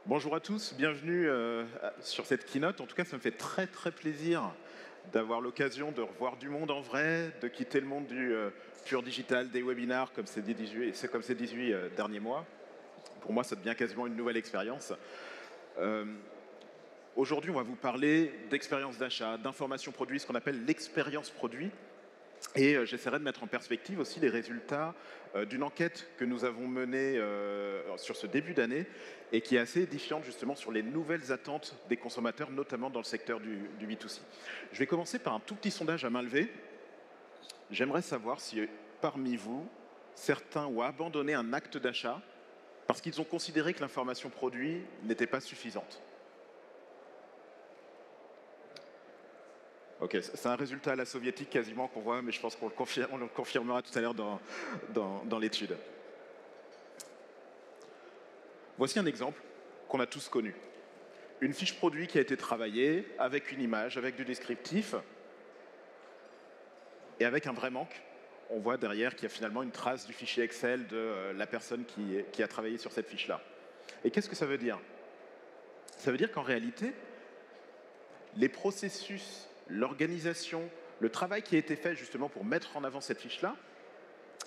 Bonjour à tous, bienvenue sur cette keynote. En tout cas, ça me fait très très plaisir d'avoir l'occasion de revoir du monde en vrai, de quitter le monde du pur digital, des webinars comme ces 18 derniers mois. Pour moi, ça devient quasiment une nouvelle expérience. Aujourd'hui, on va vous parler d'expérience d'achat, d'information produit, ce qu'on appelle l'expérience produit. Et j'essaierai de mettre en perspective aussi les résultats d'une enquête que nous avons menée sur ce début d'année et qui est assez édifiante justement sur les nouvelles attentes des consommateurs, notamment dans le secteur du B2C. Je vais commencer par un tout petit sondage à main levée. J'aimerais savoir si parmi vous, certains ont abandonné un acte d'achat parce qu'ils ont considéré que l'information produit n'était pas suffisante. Ok, c'est un résultat à la soviétique quasiment qu'on voit, mais je pense qu'on le confirmera tout à l'heure dans l'étude. Voici un exemple qu'on a tous connu. Une fiche produit qui a été travaillée avec une image, avec du descriptif, et avec un vrai manque. On voit derrière qu'il y a finalement une trace du fichier Excel de la personne qui a travaillé sur cette fiche-là. Et qu'est-ce que ça veut dire? Ça veut dire qu'en réalité, les processus, l'organisation, le travail qui a été fait justement pour mettre en avant cette fiche-là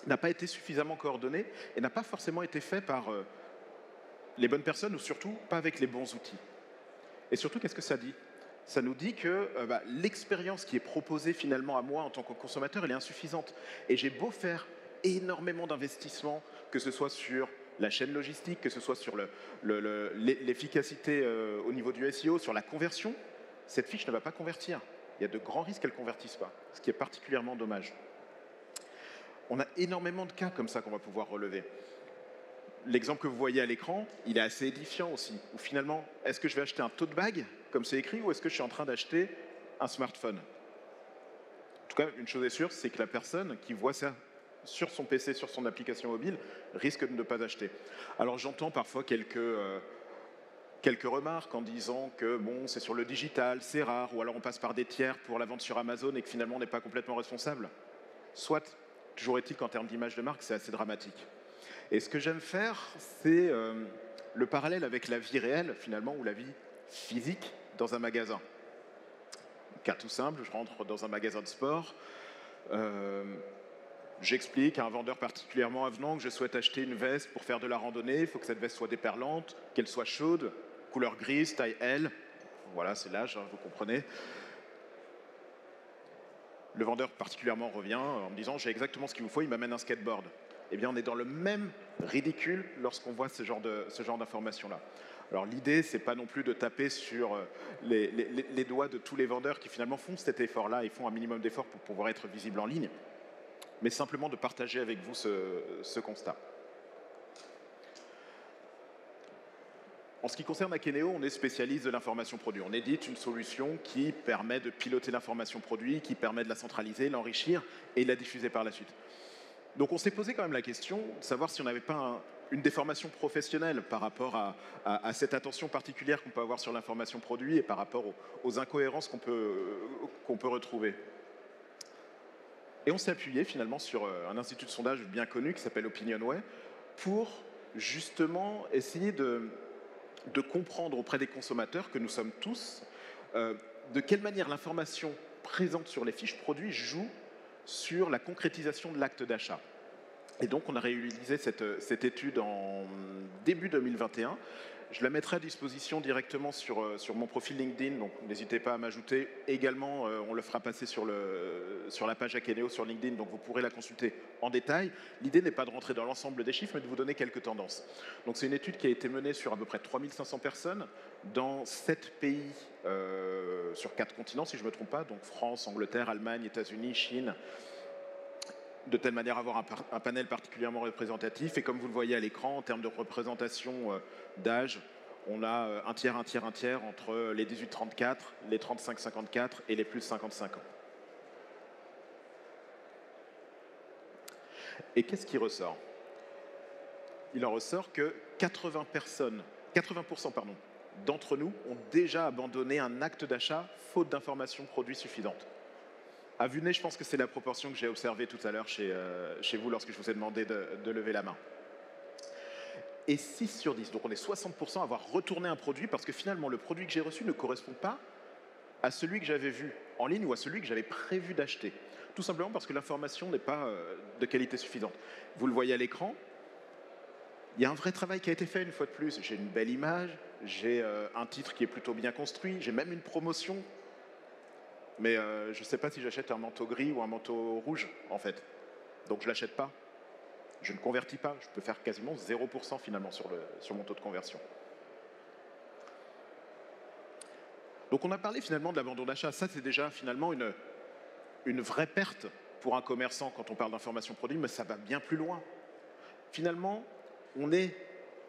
n'a pas été suffisamment coordonné et n'a pas forcément été fait par les bonnes personnes ou surtout pas avec les bons outils. Et surtout, qu'est-ce que ça dit? Ça nous dit que l'expérience qui est proposée finalement à moi en tant que consommateur, elle est insuffisante. Et j'ai beau faire énormément d'investissements, que ce soit sur la chaîne logistique, que ce soit sur l'efficacité au niveau du SEO, sur la conversion, cette fiche ne va pas convertir. Il y a de grands risques qu'elle ne convertisse pas, ce qui est particulièrement dommage. On a énormément de cas comme ça qu'on va pouvoir relever. L'exemple que vous voyez à l'écran, il est assez édifiant aussi. Où finalement, est-ce que je vais acheter un tote bag, comme c'est écrit, ou est-ce que je suis en train d'acheter un smartphone? En tout cas, une chose est sûre, c'est que la personne qui voit ça sur son PC, sur son application mobile, risque de ne pas acheter. Alors j'entends parfois quelques remarques en disant que bon, c'est sur le digital, c'est rare, ou alors on passe par des tiers pour la vente sur Amazon et que finalement on n'est pas complètement responsable. Soit, toujours est-il qu'en termes d'image de marque, c'est assez dramatique. Et ce que j'aime faire, c'est le parallèle avec la vie réelle, finalement, ou la vie physique dans un magasin. Cas tout simple, je rentre dans un magasin de sport, j'explique à un vendeur particulièrement avenant que je souhaite acheter une veste pour faire de la randonnée, il faut que cette veste soit déperlante, qu'elle soit chaude, couleur grise, taille L. Voilà, c'est l'âge, hein, vous comprenez. Le vendeur particulièrement revient en me disant « j'ai exactement ce qu'il vous faut », il m'amène un skateboard. Eh bien, on est dans le même ridicule lorsqu'on voit ce genre d'informations-là. Alors l'idée, c'est pas non plus de taper sur les doigts de tous les vendeurs qui finalement font cet effort-là et font un minimum d'effort pour pouvoir être visibles en ligne, mais simplement de partager avec vous ce constat. En ce qui concerne Akeneo, on est spécialiste de l'information produit. On édite une solution qui permet de piloter l'information produit, qui permet de la centraliser, l'enrichir et la diffuser par la suite. Donc on s'est posé quand même la question de savoir si on n'avait pas une déformation professionnelle par rapport à cette attention particulière qu'on peut avoir sur l'information produit et par rapport aux incohérences qu'on peut retrouver. Et on s'est appuyé finalement sur un institut de sondage bien connu qui s'appelle OpinionWay pour justement essayer de comprendre auprès des consommateurs que nous sommes tous, de quelle manière l'information présente sur les fiches produits joue sur la concrétisation de l'acte d'achat. Et donc, on a réalisé cette étude en début 2021. Je la mettrai à disposition directement sur mon profil LinkedIn, donc n'hésitez pas à m'ajouter. Également, on le fera passer sur la page Akeneo sur LinkedIn, donc vous pourrez la consulter en détail. L'idée n'est pas de rentrer dans l'ensemble des chiffres, mais de vous donner quelques tendances. Donc, c'est une étude qui a été menée sur à peu près 3500 personnes dans 7 pays sur 4 continents, si je ne me trompe pas, donc France, Angleterre, Allemagne, États-Unis, Chine, de telle manière à avoir un panel particulièrement représentatif. Et comme vous le voyez à l'écran, en termes de représentation d'âge, on a un tiers entre les 18-34, les 35-54 et les plus 55 ans. Et qu'est-ce qui ressort? Il en ressort que 80% d'entre nous ont déjà abandonné un acte d'achat faute d'informations produits suffisantes. À vue de nez, je pense que c'est la proportion que j'ai observée tout à l'heure chez vous lorsque je vous ai demandé de lever la main. et 6 sur 10. Donc on est 60% à avoir retourné un produit parce que finalement le produit que j'ai reçu ne correspond pas à celui que j'avais vu en ligne ou à celui que j'avais prévu d'acheter. Tout simplement parce que l'information n'est pas de qualité suffisante. Vous le voyez à l'écran, il y a un vrai travail qui a été fait une fois de plus. J'ai une belle image, j'ai un titre qui est plutôt bien construit, j'ai même une promotion, mais je ne sais pas si j'achète un manteau gris ou un manteau rouge en fait. Donc je ne l'achète pas. Je ne convertis pas, je peux faire quasiment 0% finalement sur mon taux de conversion. Donc on a parlé finalement de l'abandon d'achat. Ça, c'est déjà finalement une vraie perte pour un commerçant quand on parle d'information produit, mais ça va bien plus loin. Finalement, on est,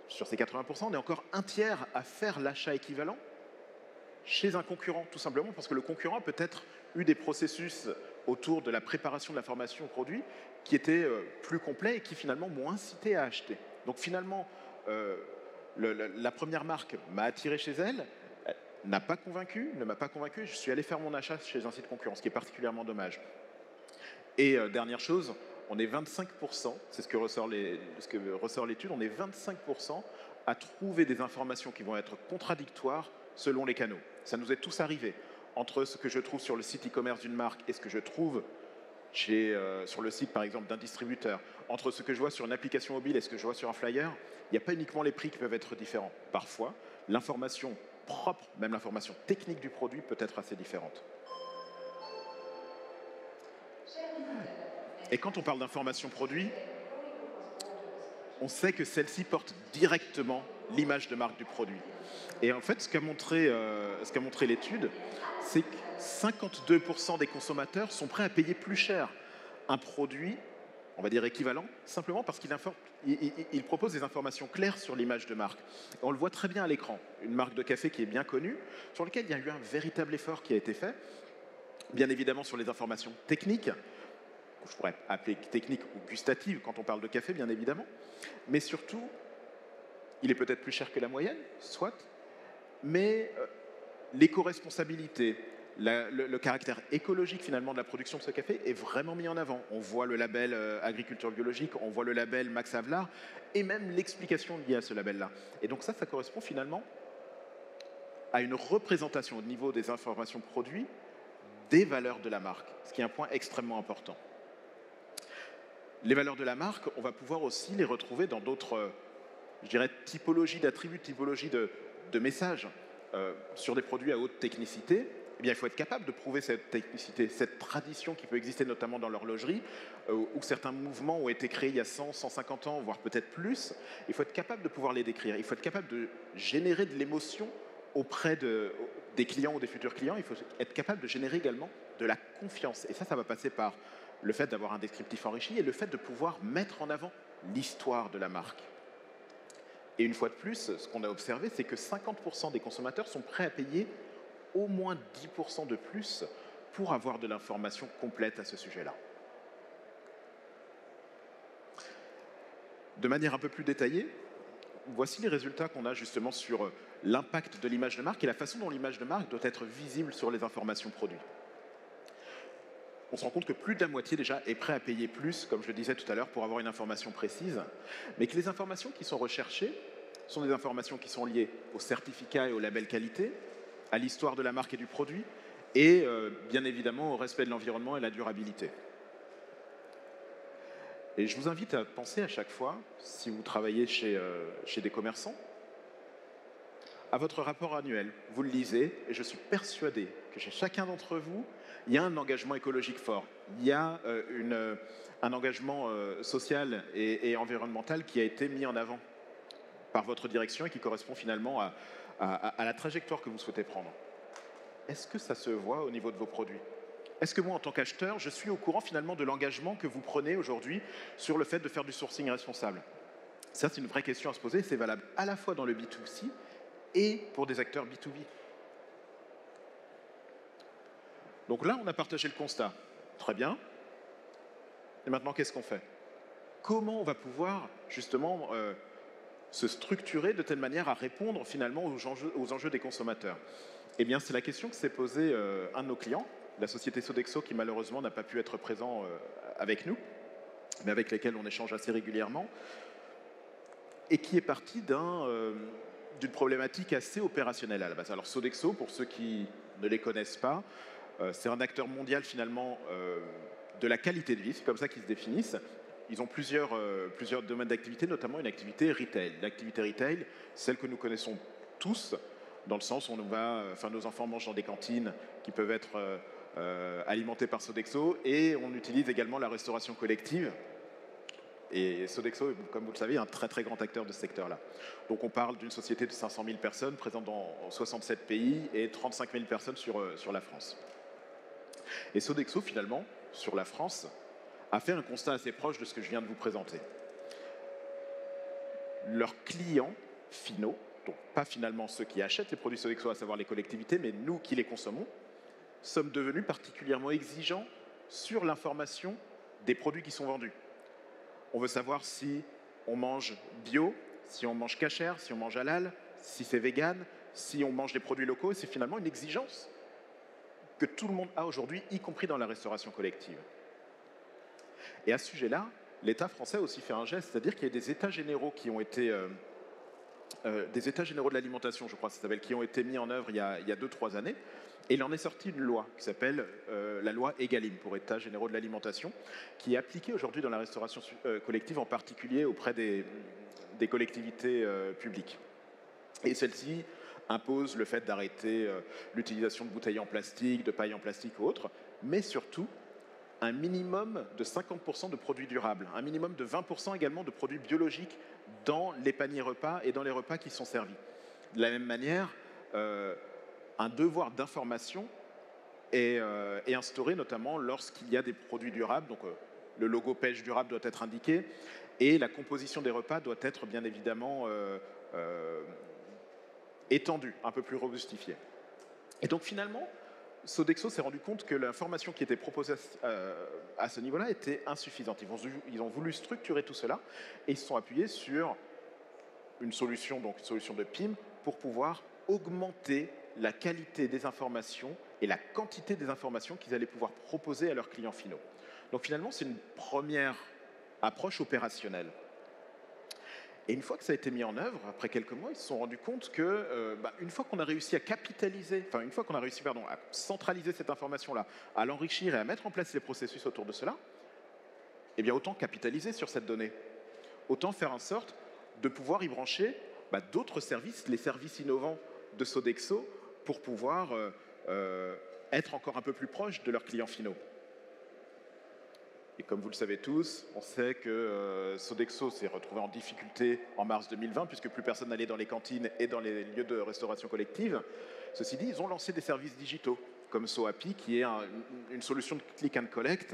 sur ces 80%, on est encore un tiers à faire l'achat équivalent chez un concurrent, tout simplement parce que le concurrent a peut-être eu des processus autour de la préparation de l'information produit qui étaient plus complets et qui finalement m'ont incité à acheter. Donc finalement, la première marque m'a attiré chez elle, ne m'a pas convaincu, je suis allé faire mon achat chez un site concurrent, ce qui est particulièrement dommage. Et dernière chose, on est 25%, c'est ce que ressort l'étude, on est 25% à trouver des informations qui vont être contradictoires selon les canaux. Ça nous est tous arrivé. Entre ce que je trouve sur le site e-commerce d'une marque et ce que je trouve sur le site, par exemple, d'un distributeur, entre ce que je vois sur une application mobile et ce que je vois sur un flyer, il n'y a pas uniquement les prix qui peuvent être différents. Parfois, l'information propre, même l'information technique du produit, peut être assez différente. Et quand on parle d'information produit, on sait que celle-ci porte directement l'image de marque du produit. Et en fait, ce qu'a montré l'étude, c'est que 52% des consommateurs sont prêts à payer plus cher un produit, on va dire équivalent, simplement parce qu'il propose des informations claires sur l'image de marque. Et on le voit très bien à l'écran. Une marque de café qui est bien connue, sur laquelle il y a eu un véritable effort qui a été fait, bien évidemment sur les informations techniques, que je pourrais appeler techniques ou gustatives quand on parle de café, bien évidemment, mais surtout, il est peut-être plus cher que la moyenne, soit, mais l'éco-responsabilité, le caractère écologique finalement de la production de ce café est vraiment mis en avant. On voit le label agriculture biologique, on voit le label Max Havelaar et même l'explication liée à ce label-là. Et donc ça correspond finalement à une représentation au niveau des informations produits des valeurs de la marque, ce qui est un point extrêmement important. Les valeurs de la marque, on va pouvoir aussi les retrouver dans d'autres, je dirais, typologies d'attributs, typologies de messages. Sur des produits à haute technicité, eh bien, il faut être capable de prouver cette technicité, cette tradition qui peut exister notamment dans l'horlogerie, où certains mouvements ont été créés il y a 100, 150 ans, voire peut-être plus. Il faut être capable de pouvoir les décrire. Il faut être capable de générer de l'émotion auprès des clients ou des futurs clients. Il faut être capable de générer également de la confiance. Et ça va passer par le fait d'avoir un descriptif enrichi et le fait de pouvoir mettre en avant l'histoire de la marque. Et une fois de plus, ce qu'on a observé, c'est que 50% des consommateurs sont prêts à payer au moins 10% de plus pour avoir de l'information complète à ce sujet-là. De manière un peu plus détaillée, voici les résultats qu'on a justement sur l'impact de l'image de marque et la façon dont l'image de marque doit être visible sur les informations produits. On se rend compte que plus de la moitié déjà est prêt à payer plus, comme je le disais tout à l'heure, pour avoir une information précise, mais que les informations qui sont recherchées sont des informations qui sont liées au certificat et au label qualité, à l'histoire de la marque et du produit, et bien évidemment au respect de l'environnement et la durabilité. Et je vous invite à penser à chaque fois, si vous travaillez chez des commerçants, à votre rapport annuel. Vous le lisez, et je suis persuadé que chez chacun d'entre vous, il y a un engagement écologique fort. Il y a un engagement social et environnemental qui a été mis en avant par votre direction et qui correspond finalement à la trajectoire que vous souhaitez prendre. Est-ce que ça se voit au niveau de vos produits ? Est-ce que moi, en tant qu'acheteur, je suis au courant finalement de l'engagement que vous prenez aujourd'hui sur le fait de faire du sourcing responsable ? Ça, c'est une vraie question à se poser. C'est valable à la fois dans le B2C et pour des acteurs B2B. Donc là, on a partagé le constat. Très bien. Et maintenant, qu'est-ce qu'on fait ? Comment on va pouvoir justement se structurer de telle manière à répondre finalement aux enjeux des consommateurs ? Eh bien, c'est la question que s'est posée un de nos clients, la société Sodexo, qui malheureusement n'a pas pu être présent avec nous, mais avec lesquels on échange assez régulièrement. et qui est parti d'une problématique assez opérationnelle à la base. Alors Sodexo, pour ceux qui ne les connaissent pas, c'est un acteur mondial finalement de la qualité de vie, c'est comme ça qu'ils se définissent. Ils ont plusieurs domaines d'activité, notamment une activité retail. L'activité retail, celle que nous connaissons tous, dans le sens où nos enfants mangent dans des cantines qui peuvent être alimentées par Sodexo, et on utilise également la restauration collective. Et Sodexo, comme vous le savez, est un très très grand acteur de ce secteur-là. Donc on parle d'une société de 500 000 personnes présente dans 67 pays et 35 000 personnes sur la France. Et Sodexo, finalement, sur la France, a fait un constat assez proche de ce que je viens de vous présenter. Leurs clients finaux, donc pas finalement ceux qui achètent les produits Sodexo, à savoir les collectivités, mais nous qui les consommons, sommes devenus particulièrement exigeants sur l'information des produits qui sont vendus. On veut savoir si on mange bio, si on mange kasher, si on mange halal, si c'est vegan, si on mange des produits locaux. C'est finalement une exigence que tout le monde a aujourd'hui, y compris dans la restauration collective. Et à ce sujet-là, l'État français a aussi fait un geste, c'est-à-dire qu'il y a des états généraux qui ont été... des états généraux de l'alimentation, je crois, ça s'appelle, qui ont été mis en œuvre il y a 2-3 années. Et il en est sorti une loi qui s'appelle la loi EGalim, pour États généraux de l'alimentation, qui est appliquée aujourd'hui dans la restauration collective, en particulier auprès des collectivités publiques. Et celle-ci impose le fait d'arrêter l'utilisation de bouteilles en plastique, de pailles en plastique ou autres, mais surtout un minimum de 50% de produits durables, un minimum de 20% également de produits biologiques dans les paniers repas et dans les repas qui sont servis. De la même manière, un devoir d'information est instauré notamment lorsqu'il y a des produits durables, donc le logo pêche durable doit être indiqué, et la composition des repas doit être bien évidemment étendue, un peu plus robustifiée. Et donc finalement, Sodexo s'est rendu compte que l'information qui était proposée à ce niveau-là était insuffisante. Ils ont voulu structurer tout cela et ils se sont appuyés sur une solution de PIM, pour pouvoir augmenter la qualité des informations et la quantité des informations qu'ils allaient pouvoir proposer à leurs clients finaux. Donc finalement, c'est une première approche opérationnelle. Et une fois que ça a été mis en œuvre, après quelques mois, ils se sont rendus compte que, une fois qu'on a réussi à capitaliser, une fois qu'on a réussi à centraliser cette information-là, à l'enrichir et à mettre en place les processus autour de cela, eh bien autant capitaliser sur cette donnée. Autant faire en sorte de pouvoir y brancher d'autres services, les services innovants de Sodexo, pour pouvoir être encore un peu plus proche de leurs clients finaux. Et comme vous le savez tous, on sait que Sodexo s'est retrouvé en difficulté en mars 2020, puisque plus personne n'allait dans les cantines et dans les lieux de restauration collective. Ceci dit, ils ont lancé des services digitaux, comme SoHappy, qui est une solution de click and collect,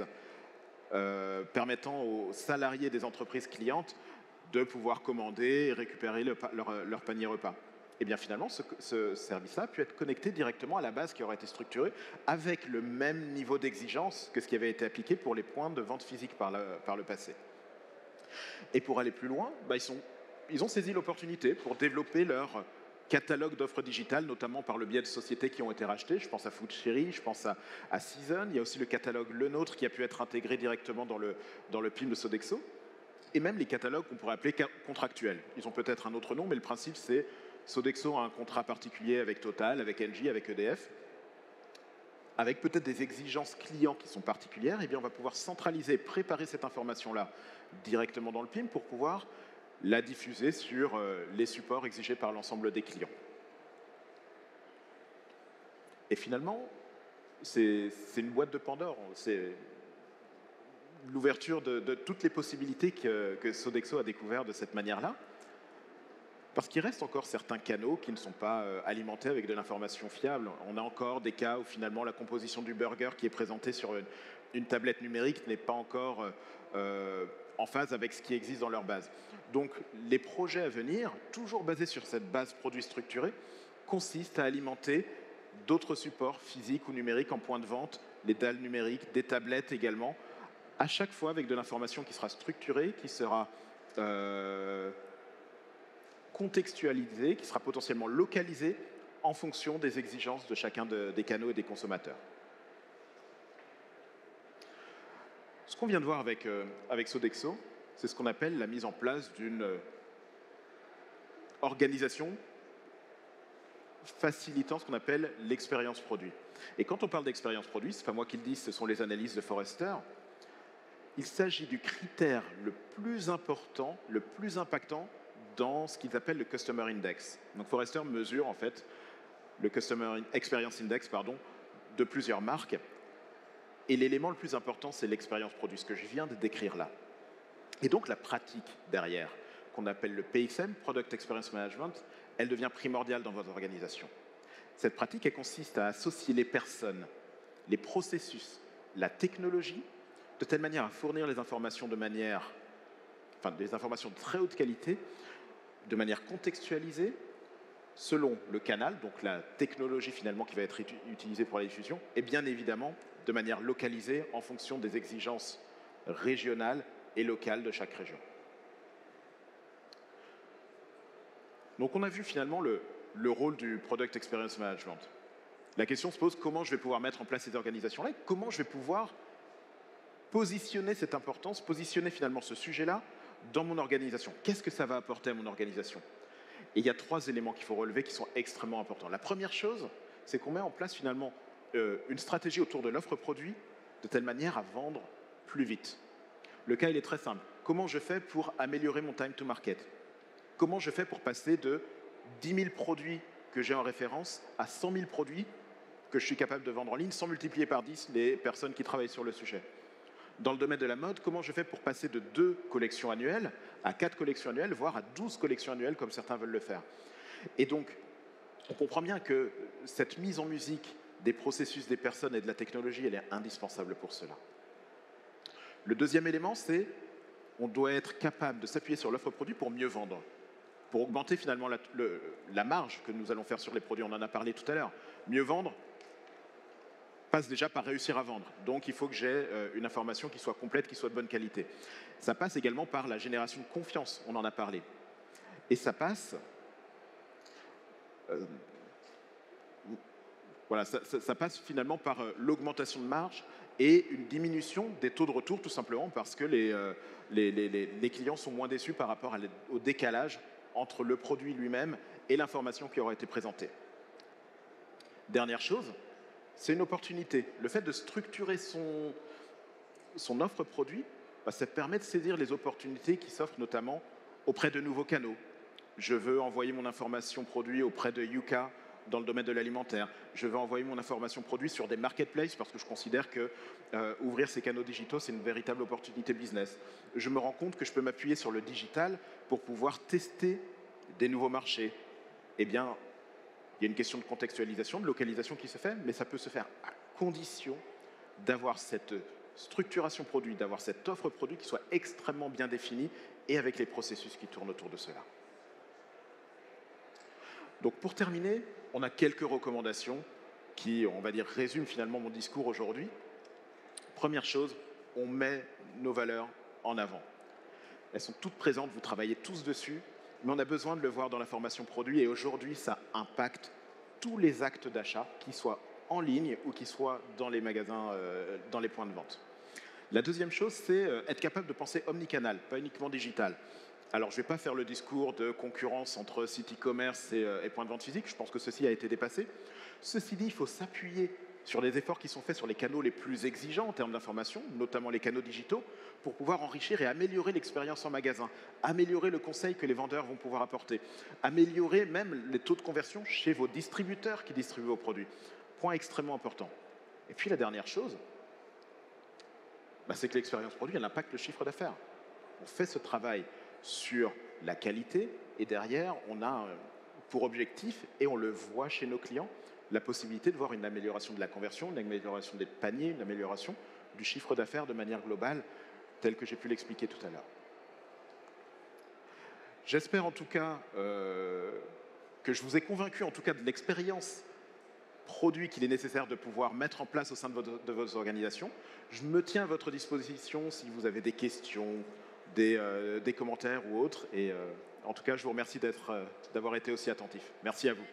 permettant aux salariés des entreprises clientes de pouvoir commander et récupérer leur panier repas. Et bien finalement, ce service-là a pu être connecté directement à la base qui aurait été structurée avec le même niveau d'exigence que ce qui avait été appliqué pour les points de vente physique par le passé. Et pour aller plus loin, ils ont saisi l'opportunité pour développer leur catalogue d'offres digitales, notamment par le biais de sociétés qui ont été rachetées. Je pense à Food Cherry, je pense à Season. Il y a aussi le catalogue Le Nôtre qui a pu être intégré directement dans le PIM de Sodexo. Et même les catalogues qu'on pourrait appeler contractuels. Ils ont peut-être un autre nom, mais le principe, c'est Sodexo a un contrat particulier avec Total, avec Engie, avec EDF, avec peut-être des exigences clients qui sont particulières. Et bien, on va pouvoir centraliser, préparer cette information-là directement dans le PIM pour pouvoir la diffuser sur les supports exigés par l'ensemble des clients. Et finalement, c'est une boîte de Pandore. C'est l'ouverture de toutes les possibilités que Sodexo a découvert de cette manière-là. Parce qu'il reste encore certains canaux qui ne sont pas alimentés avec de l'information fiable. On a encore des cas où finalement la composition du burger qui est présentée sur une tablette numérique n'est pas encore en phase avec ce qui existe dans leur base. Donc les projets à venir, toujours basés sur cette base produit structurée, consistent à alimenter d'autres supports physiques ou numériques en point de vente, les dalles numériques, des tablettes également, à chaque fois avec de l'information qui sera structurée, qui sera contextualisée, qui sera potentiellement localisée en fonction des exigences de chacun des canaux et des consommateurs. Ce qu'on vient de voir avec Sodexo, c'est ce qu'on appelle la mise en place d'une organisation facilitant ce qu'on appelle l'expérience produit. Et quand on parle d'expérience produit, ce n'est pas moi qui le dis, ce sont les analyses de Forrester, il s'agit du critère le plus important, le plus impactant dans ce qu'ils appellent le Customer Index. Donc Forrester mesure en fait le Customer Experience Index de plusieurs marques. Et l'élément le plus important, c'est l'expérience produit, ce que je viens de décrire là. Et donc la pratique derrière, qu'on appelle le PXM, Product Experience Management, elle devient primordiale dans votre organisation. Cette pratique, elle consiste à associer les personnes, les processus, la technologie, de telle manière à fournir les informations des informations de très haute qualité, de manière contextualisée, selon le canal, donc la technologie finalement qui va être utilisée pour la diffusion, et bien évidemment de manière localisée en fonction des exigences régionales et locales de chaque région. Donc on a vu finalement le rôle du Product Experience Management. La question se pose, comment je vais pouvoir mettre en place ces organisations-là et comment je vais pouvoir positionner cette importance, positionner finalement ce sujet-là dans mon organisation. Qu'est-ce que ça va apporter à mon organisation? Et il y a 3 éléments qu'il faut relever qui sont extrêmement importants. La première chose, c'est qu'on met en place finalement une stratégie autour de l'offre produit de telle manière à vendre plus vite. Le cas, il est très simple. Comment je fais pour améliorer mon time to market? Comment je fais pour passer de 10 000 produits que j'ai en référence à 100 000 produits que je suis capable de vendre en ligne sans multiplier par 10 les personnes qui travaillent sur le sujet? Dans le domaine de la mode, comment je fais pour passer de 2 collections annuelles à 4 collections annuelles, voire à 12 collections annuelles, comme certains veulent le faire? Et donc, on comprend bien que cette mise en musique des processus, des personnes et de la technologie, elle est indispensable pour cela. Le deuxième élément, c'est on doit être capable de s'appuyer sur l'offre produit pour mieux vendre, pour augmenter finalement la marge que nous allons faire sur les produits. On en a parlé tout à l'heure. Mieux vendre passe déjà par réussir à vendre. Donc il faut que j'ai une information qui soit complète, qui soit de bonne qualité. Ça passe également par la génération de confiance, on en a parlé. Et ça passe... ça passe finalement par l'augmentation de marge et une diminution des taux de retour, tout simplement parce que les clients sont moins déçus par rapport au décalage entre le produit lui-même et l'information qui aura été présentée. Dernière chose, c'est une opportunité. Le fait de structurer son offre produit, ça permet de saisir les opportunités qui s'offrent notamment auprès de nouveaux canaux. Je veux envoyer mon information produit auprès de Yuka dans le domaine de l'alimentaire. Je veux envoyer mon information produit sur des marketplaces parce que je considère que ouvrir ces canaux digitaux, c'est une véritable opportunité business. Je me rends compte que je peux m'appuyer sur le digital pour pouvoir tester des nouveaux marchés. Eh bien, il y a une question de contextualisation, de localisation qui se fait, mais ça peut se faire à condition d'avoir cette structuration produit, d'avoir cette offre produit qui soit extrêmement bien définie et avec les processus qui tournent autour de cela. Donc pour terminer, on a quelques recommandations qui, on va dire, résument finalement mon discours aujourd'hui. Première chose, on met nos valeurs en avant. Elles sont toutes présentes, vous travaillez tous dessus, mais on a besoin de le voir dans la formation produit et aujourd'hui, ça impacte tous les actes d'achat, qu'ils soient en ligne ou qu'ils soient dans les magasins, dans les points de vente. La deuxième chose, c'est être capable de penser omnicanal, pas uniquement digital. Alors, je ne vais pas faire le discours de concurrence entre site e-commerce et points de vente physique, je pense que ceci a été dépassé. Ceci dit, il faut s'appuyer sur les efforts qui sont faits sur les canaux les plus exigeants en termes d'information, notamment les canaux digitaux, pour pouvoir enrichir et améliorer l'expérience en magasin, améliorer le conseil que les vendeurs vont pouvoir apporter, améliorer même les taux de conversion chez vos distributeurs qui distribuent vos produits. Point extrêmement important. Et puis la dernière chose, c'est que l'expérience produit, elle impacte le chiffre d'affaires. On fait ce travail sur la qualité et derrière, on a pour objectif, et on le voit chez nos clients, la possibilité de voir une amélioration de la conversion, une amélioration des paniers, une amélioration du chiffre d'affaires de manière globale, tel que j'ai pu l'expliquer tout à l'heure. J'espère en tout cas que je vous ai convaincu en tout cas de l'expérience produit qu'il est nécessaire de pouvoir mettre en place au sein de vos organisations. Je me tiens à votre disposition si vous avez des questions, des commentaires ou autres. Et en tout cas, je vous remercie d'avoir été aussi attentif. Merci à vous.